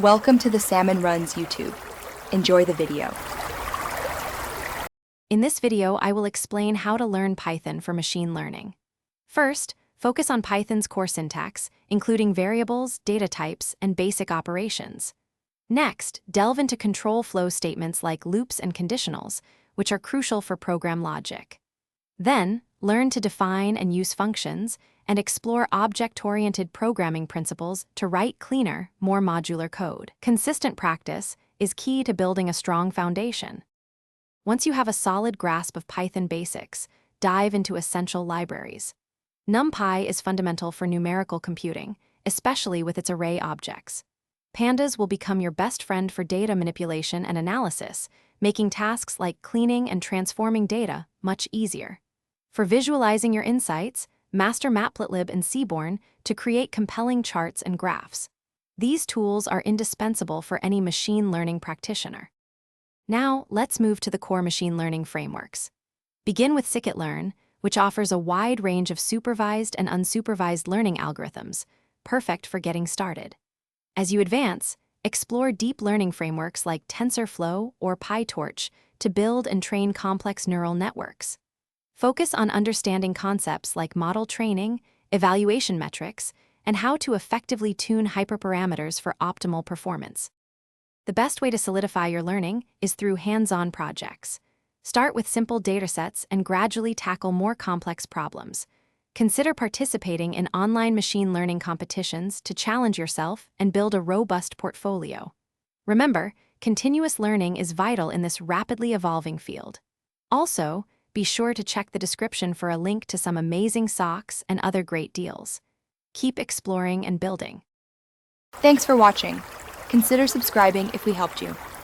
Welcome to the Salmon Runs YouTube. Enjoy the video. In this video, I will explain how to learn Python for machine learning. First, focus on Python's core syntax, including variables, data types, and basic operations. Next, delve into control flow statements like loops and conditionals, which are crucial for program logic. Then, learn to define and use functions, and explore object-oriented programming principles to write cleaner, more modular code. Consistent practice is key to building a strong foundation. Once you have a solid grasp of Python basics, dive into essential libraries. NumPy is fundamental for numerical computing, especially with its array objects. Pandas will become your best friend for data manipulation and analysis, making tasks like cleaning and transforming data much easier. For visualizing your insights, master Matplotlib and Seaborn to create compelling charts and graphs. These tools are indispensable for any machine learning practitioner. Now, let's move to the core machine learning frameworks. Begin with scikit-learn, which offers a wide range of supervised and unsupervised learning algorithms, perfect for getting started. As you advance, explore deep learning frameworks like TensorFlow or PyTorch to build and train complex neural networks. Focus on understanding concepts like model training, evaluation metrics, and how to effectively tune hyperparameters for optimal performance. The best way to solidify your learning is through hands-on projects. Start with simple datasets and gradually tackle more complex problems. Consider participating in online machine learning competitions to challenge yourself and build a robust portfolio. Remember, continuous learning is vital in this rapidly evolving field. Also, be sure to check the description for a link to some amazing socks and other great deals. Keep exploring and building. Thanks for watching. Consider subscribing if we helped you.